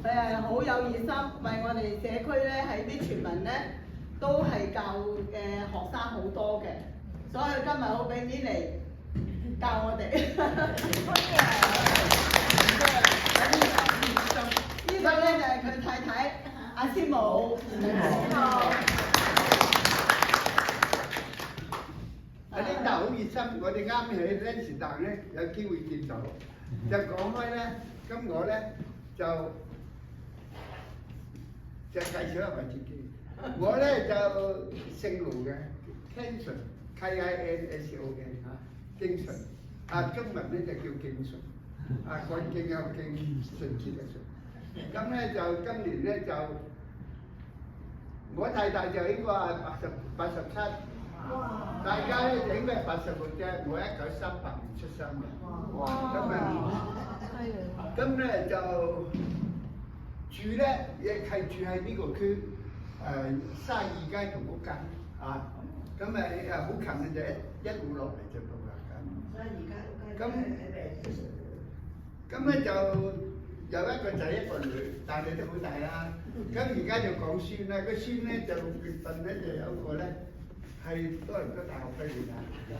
佢係好有熱心，為我哋社區咧喺啲全民咧都係教學生好多嘅，所以今日好俾面嚟教我哋。呢個咧就係佢太太阿師母。阿 Linda 好熱心，我哋啱喺 lunch 檔咧有機會見到。就講開咧，咁我咧就介紹一下自己。我咧就姓盧嘅 ，Kinson K-I-N-S-O-N 嚇，經順。中文咧就叫敬順。講敬有敬，順節嘅順。咁咧就今年咧就我太太就應該係87。大家咧就應該係86啫，我1938年出生嘅。咁咧就住咧亦係住喺呢個區32街同屋街啊。咁好近嘅就一路落嚟就到啦。咁咧就有一個仔一個女，但係都好大啦。咁而家就講孫啦，個孫咧就6月份咧就有一個咧。係多倫多大學畢業㗎，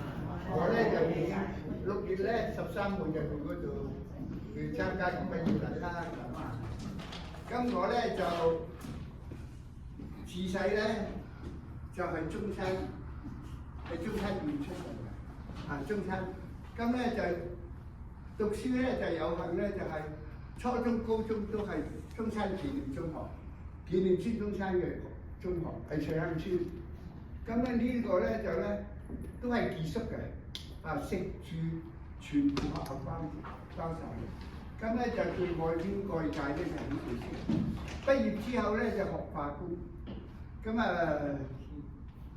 我咧就6月咧13號就去嗰度去參加畢業禮啦。咁我咧就自細咧就係中山，喺中山縣出世嘅，中山。咁咧就讀書咧就有幸咧就係初中、高中都係中山紀念中學，紀念孫中山嘅中學係上鄉村。咁咧呢個咧就咧都係寄宿嘅，食住全部學校包晒嘅。咁咧就對外邊外界咧就好熟悉。畢業之後咧就學化工，咁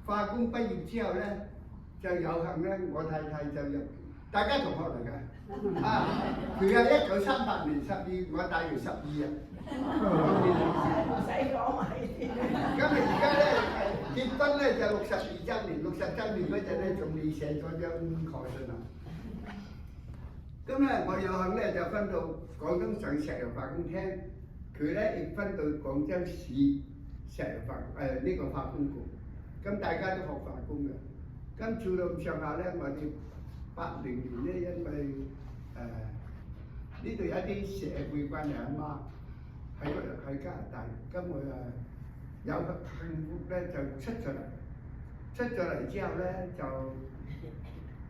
化工畢業之後咧就有幸咧我太太就入，大家同學嚟嘅，佢係1938年12月，我大佢12日。唔使講埋先。咁而家咧結婚咧就62週年，60週年嗰陣咧仲未寫咗張賀信啊。咁咧我有幸咧就分到廣東省石油化工廳，佢咧亦分到廣州市石油呢個化工局。咁大家都學化工嘅。咁做到咁上下咧，我哋80年咧因為呢度有一啲社會關係阿媽。喺加拿大，咁我有幸福咧就出咗嚟之後咧就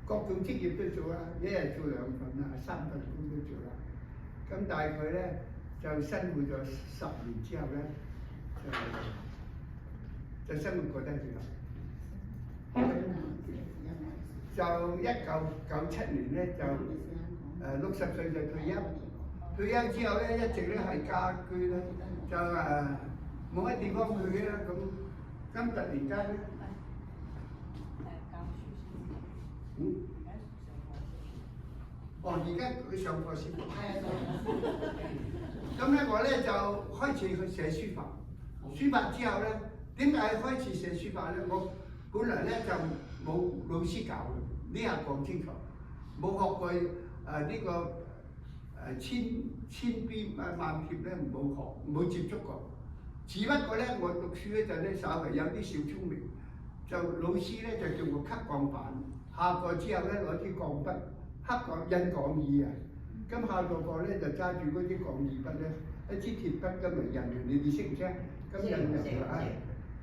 各種職業都做啦，一日做2份啦，3份工都做啦。咁大概咧就生活咗10年之後咧就生活過得住啦。就1997年咧就60歲就退休。退休之後咧，一直咧係家居咧，就冇乜地方去啦。咁突然間咧，而家佢上課先。咁咧我咧就開始去寫書法。書法之後咧，點解開始寫書法咧？我本來咧就冇老師教嘅，呢下講清楚，冇學過呢個。千邊萬貼咧冇接觸過，只不過咧我讀書嗰陣咧稍微有啲小聰明，就老師咧就叫我刻鋼板，下課之後咧攞支鋼筆刻印講義啊，咁下個課咧就揸住嗰啲講義筆咧一支鐵筆咁嚟印嘅，你哋識唔識？咁印入啊，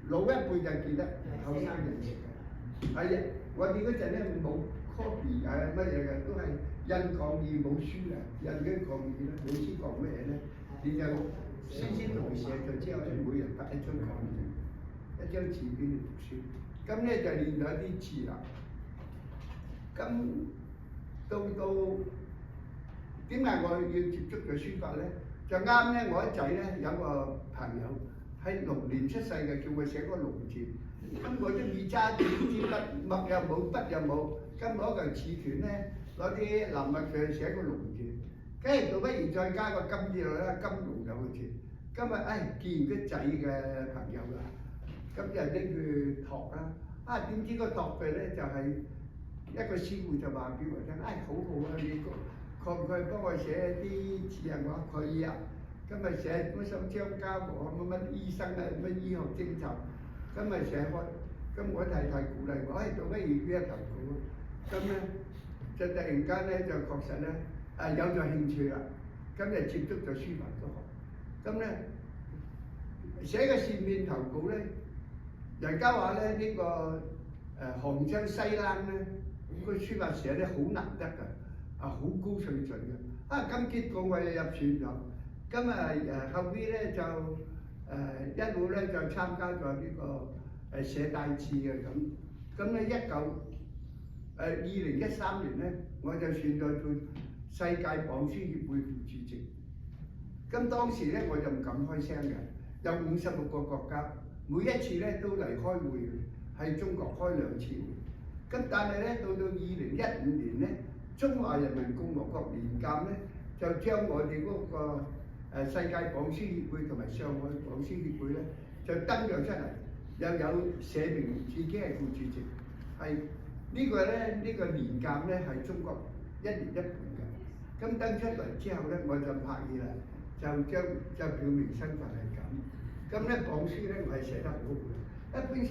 老一輩就記得，後生人識嘅。係啊，我哋嗰陣咧冇 copy 乜嘢嘅，都係。印講義冇書嘅，印嗰啲講義咧，老師講乜嘢咧，你就先同佢寫咗之後咧，每人發一張講義，一張紙俾你讀書。咁咧就練咗啲字啦。咁到點解我要接觸咗書法咧？就啱咧，我一仔咧有個朋友喺龍年出世嘅，叫我寫個龍字。咁我中意揸住支筆，墨又冇，筆又冇，咁攞嚿刺拳咧。攞啲藍墨佢寫個龍字，跟住倒不如再加個金字落啦，金龍就好似。今日見個仔嘅朋友啦，咁就拎佢託啦。點知個託佢咧就係一個師傅就話俾我聽，好好啊，你可唔可以幫我寫啲字啊？我話可以啊。今日寫乜想張家和乜醫生啊，乜醫學徵集，今日寫開，咁我太太鼓勵我，做乜要呢一投稿？咁咧就突然間咧就確實咧有咗興趣啦，今日接觸咗書法嗰行，咁咧寫個扇面投稿咧，人家話咧呢個杭州西冷咧，個書法寫得好難得㗎，好高水準嘅。咁結果我又入選咗，咁後尾咧就一路咧就參加咗呢個寫大字嘅咁咧2013年咧我就選咗做世界榜書協會副主席。咁當時咧我就唔敢開聲嘅，有56個國家，每一次咧都嚟開會，喺中國開2次會。咁但係咧到2015年咧，中華人民共和國年鑑咧就將我哋嗰個世界榜書協會同埋上海榜書協會咧就登咗出嚟，又有寫明自己係副主席，係呢個咧呢個年鑑咧係中國1年1本嘅。咁登出嚟之後咧我就唔客氣啦，就表明身份係咁。咁咧榜書咧我係寫得好好嘅，一般寫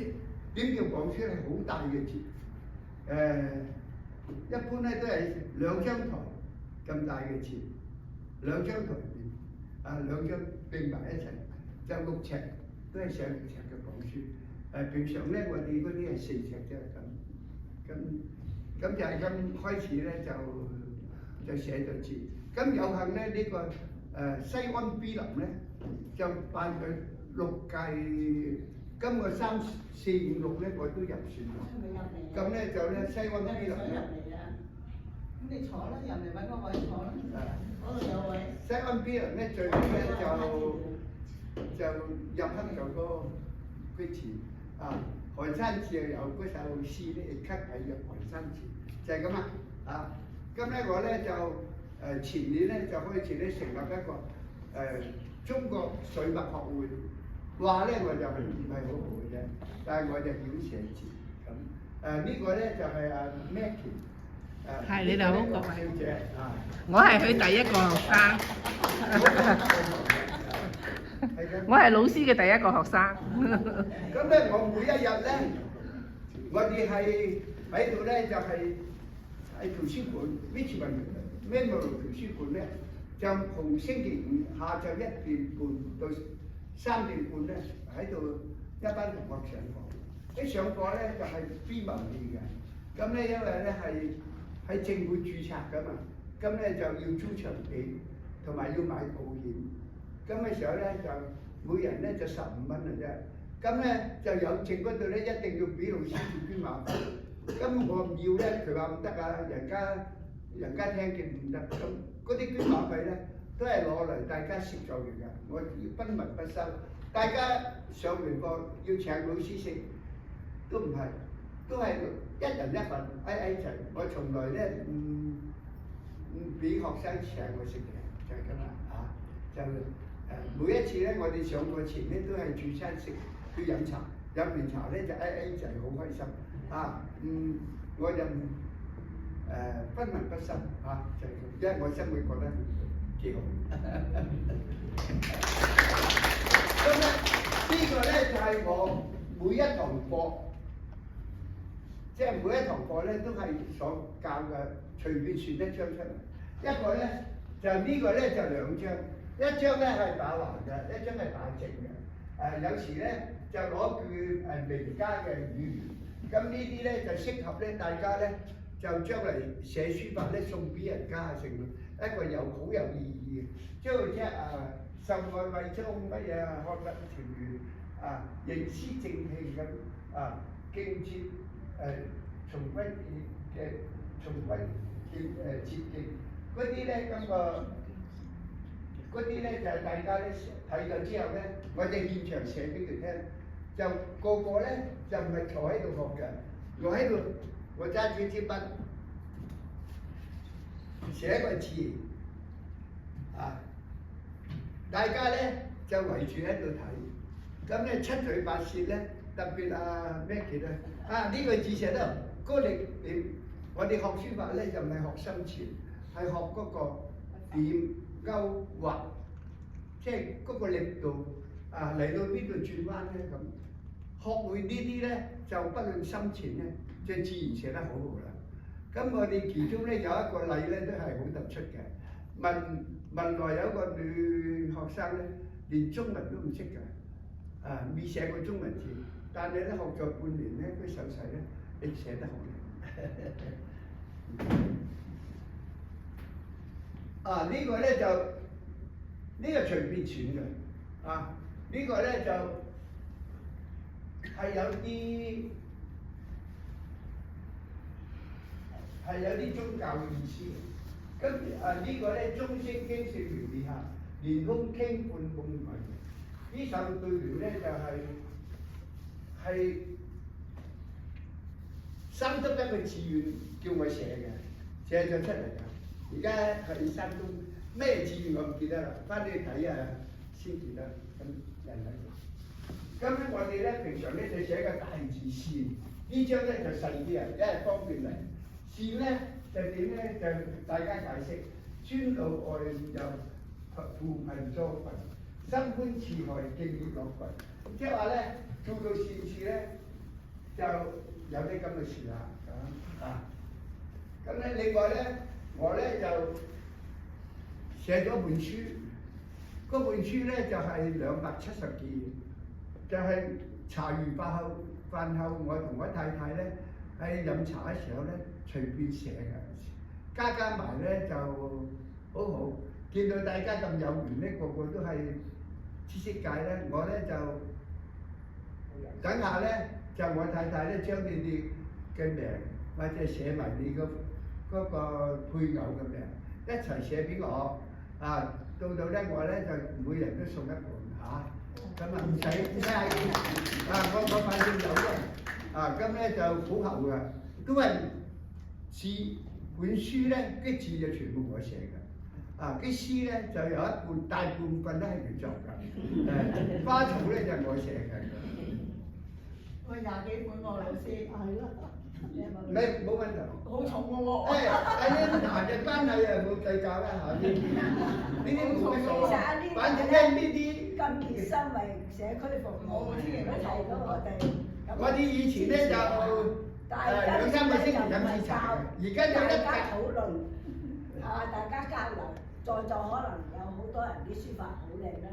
點叫榜書係好大嘅字，一般咧都係2張台咁大嘅字，2張台邊2張並埋一齊就6尺，都係寫6尺嘅榜書。平常咧我哋嗰啲係4尺啫咁就係咁開始咧就寫咗字。咁有幸咧呢個西安 B 林咧就辦佢6屆，今個3、4、5、6咧我都入選咗。咁咧就咧西安 B 林咧，咁你坐啦，入嚟揾個位坐啦。嗰度有位。西安 B 林咧最尾咧就入坑咗個詞寒山寺又有嗰首詩咧，亦刻喺入寒山寺，就係咁啊！咁咧我咧就前年咧就開始咧成立一個中國水墨學會，話咧我就唔係好好嘅啫，但係我就曉寫字咁。呢個咧就係Maggie，係你哋好，各位小姐我係佢第一個學生，我係老師嘅第一個學生。咁咧我每一日咧，我哋係喺度咧就係喺圖書館 Richmond Memorial 圖書館咧，就逢星期5下晝1點半到3點半咧喺度一班同學上課。一上課咧就係編文獻嘅，咁咧因為咧係政府註冊㗎嘛，咁咧就要租場地同埋要買保險。咁嘅時候咧就每人咧就15蚊嘅啫。咁咧就有證嗰度咧一定要俾老師捐馬費。咁我唔要咧，佢話唔得啊，人家聽見唔得。咁嗰啲捐馬費咧都係攞嚟大家食咗嘅，我要分文不收。大家上完課要請老師食都唔係，都係一人一份挨齊。我從來咧唔俾學生請我食嘅，就係咁啦就每一次咧，我哋上課前咧都係煮餐食，去飲茶，飲完茶咧就挨齊好開心我就分文不收就係咁，因為我心裏覺得幾好。咁咧呢個咧就係我每一堂課，即係每一堂課咧都係所教嘅，隨便選一張出嚟。一個咧就呢個咧就2張。一張咧係打橫嘅，一張係打直嘅。有時咧就攞句名家嘅語言，咁呢啲咧就適合咧大家咧就將嚟寫書法咧送俾人家成一個好有意義嘅。即係受愛為中乜嘢學得情緣認思正氣咁敬節從歸節敬嗰啲咧嗰啲咧就係大家咧睇咗之後咧，我哋現場寫俾佢聽，就個個咧就唔係坐喺度學嘅，我喺度我揸住支筆寫個字大家咧就圍住喺度睇，咁咧七嘴八舌咧，特別Maggie咧呢個字寫得嗰力點，我哋學書法咧就唔係學深淺，係學嗰個點勾畫即係嗰個力度啊嚟到邊度轉彎咧咁。學會呢啲咧，就不論深淺咧，即係自然寫得好好啦。咁我哋其中咧有一個例咧都係好突出嘅。文萊有一個女學生咧，連中文都唔識㗎，啊未寫過中文字，但係咧學咗半年咧，佢手勢咧，你寫得好靚。啊呢個咧就呢個隨便選嘅，啊呢個咧就係有啲宗教意思嘅。咁呢個咧，中聲經説完以下，連空傾半夢迷。呢首對聯咧就係山東一個志願叫我寫嘅，寫咗出嚟㗎。而家喺山東咩志願我唔記得啦，翻去睇下先記得。咁人喺度。咁咧我哋咧平常咧就寫個大字線，呢張咧就細啲啊，因為方便嚟。線咧就點咧？就大家解釋，專路外遊扶貧助貧，心寬似海，敬業樂群。即係話咧，做到善事咧，就有啲咁嘅事啦。咁咧另外咧，我咧就寫咗本書，嗰本書咧就係270幾頁，就係茶餘飯後，我同我太太咧喺飲茶嘅時候咧，隨便寫嘅，加埋咧就好好。見到大家咁有緣咧，個個都係知識界咧，我咧就等下咧就我太太咧將你哋嘅名或者寫埋你嗰個配偶嘅名一齊寫俾我啊！到咧我咧就每人都送一本嚇，咁唔使咩啊！我反正有嘅啊，咁咧就好厚嘅，都係字本書咧啲字就全部我寫嘅。啲詩咧就有一半大部分都係佢作㗎，花草咧就係我寫嘅。喂，20幾本喎，老師。係咯。冇問題。好重嘅喎。男嘅關係啊冇計較啦嚇，呢啲冇乜所謂。反正咧呢啲咁熱心為社區服務，都提到我哋。我哋以前咧就2-3個星期飲次茶，而家就大家討論，大家交流。在座可能有好多人啲書法好靚啦，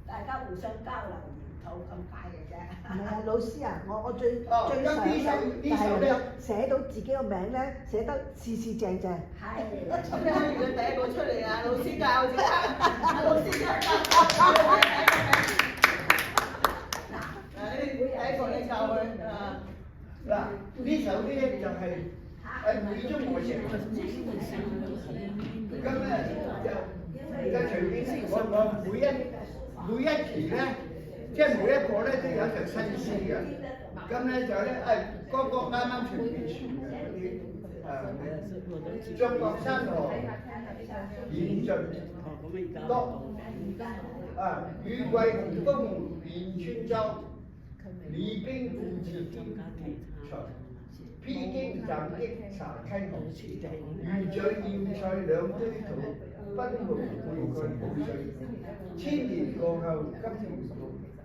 大家互相交流研討咁解嘅啫。唔係啊，老師啊，我最想咧就係寫到自己個名咧，寫得四四正正。係。咁你可以佢第一個出嚟啊，老師教先啊，老師教。嗱，你第一個你教佢啊。嗱，呢首咧就係每中我寫嘅。咁咧就隨便我每一期咧，即係每一個咧都有隻新詩嘅。咁咧就咧個啱啱隨便選嘅嗰啲中國山河演進多雨季洪峰連川州，李冰故自天才。披荊斬棘查溪河，魚嘴艷菜兩堆土，奔龍背蓋補水。千年過後今回顧，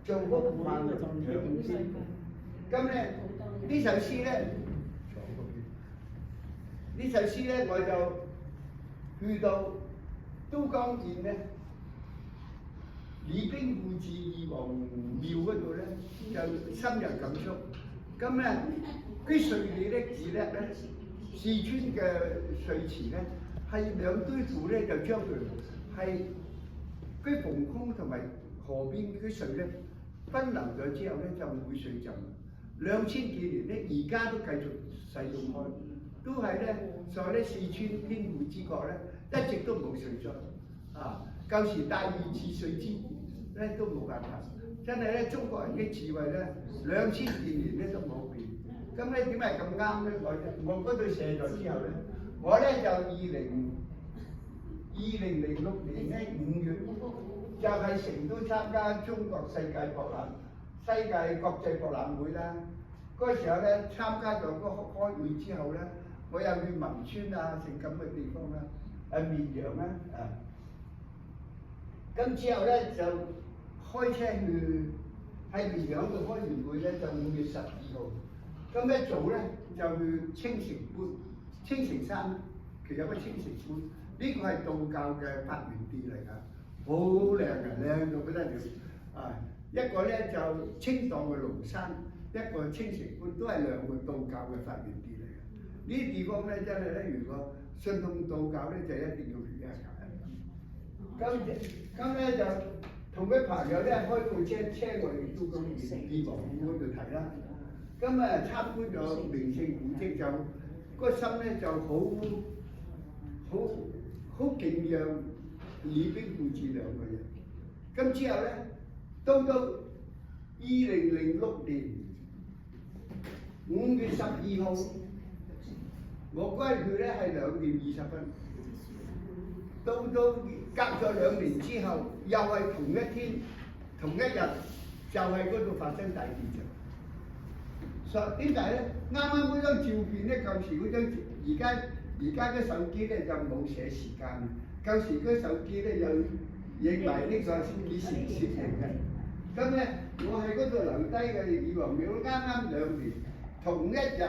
造屋萬輪響先。咁咧呢首詩咧，我就去到都江堰咧，李冰故自二王廟嗰度咧，就深入感觸。咁咧啲碎地咧字咧，四川嘅碎詞咧係兩堆土咧，就將佢係啲逢空同埋河邊啲水咧分流咗之後咧就唔會水浸。2000幾年咧，而家都繼續使用開，都係咧，所以咧四川天府之國咧一直都冇水災啊！舊時大禹治水之咧都冇辦法，真係咧中國人嘅智慧咧2000幾年咧都冇變。咁咧點解咁啱咧？我嗰度寫咗之後咧，我咧就2006年咧5月就係成都參加中國世界國際博覽會啦。嗰時候咧參加咗嗰個開會之後咧，我又去汶川啊，成咁嘅地方啦，綿陽啦咁之後咧就開車去喺元朗度開完會咧，就5月12號。咁一早咧就去青城觀，青城山其實有個青城觀，呢個係道教嘅發源地嚟㗎，好靚嘅，靚到不得了啊！一個咧就清代嘅龍山，一個青城觀，都係兩個道教嘅發源地嚟嘅。呢啲地方咧真係咧，如果信奉道教咧，就一定要去一下。咁咧就同佢朋友咧開部車我哋都講義王府嗰度睇啦。咁啊參觀咗名勝古蹟，就個心咧就好敬仰李冰父子兩個人。咁之後咧，到2006年5月12號，我歸去咧係2點20分。到隔咗2年之後，又係同一天、同一日，就係嗰度發生大地震。點解咧？啱啱嗰張照片咧，舊時嗰張，而家嘅手機咧就冇寫時間，舊時嗰手機咧有影埋呢個以前攝影嘅。咁咧，我喺嗰度留低嘅義王廟，啱啱2年，同一日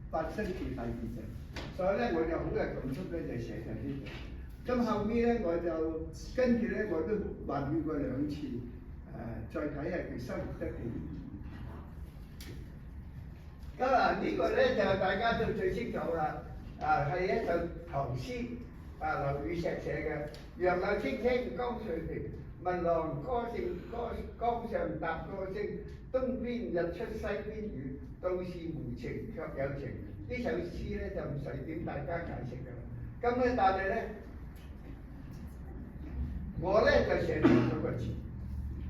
發生住大地震，所以咧我就好有感觸咧，就寫喺呢度。咁後尾咧，我就跟住咧，我都還願過2次，再睇下佢生活得幾年。咁呢個咧就大家都最清楚啦，係一首唐詩，劉禹錫寫嘅。楊柳青青江水平，聞郎江上踏歌聲。東邊日出西邊雨，道是無晴卻有晴。呢首詩咧就唔使點大家解釋㗎啦。咁咧，但係咧，我咧就寫咗個字，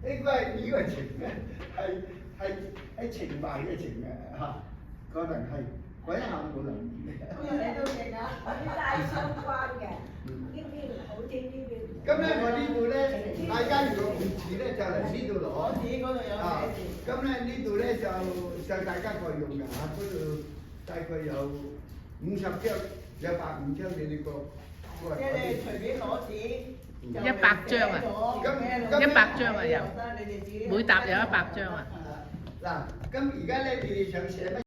應該係呢個情咧，係情懷嘅情嘅嚇，可能係我一下冇留意。咁你都勁啊！呢帶相關嘅，呢邊好啲，呢邊。咁咧，我呢度咧，大家如果唔似咧，就嚟呢度攞。我自己嗰度有寫字。咁咧呢度咧就大家各用嘅嚇，嗰度大概有50張，有105張俾你個。即係你隨便攞紙。100張啊！100張啊有，每沓有100張啊！嗱，咁而家咧，你哋想寫乜？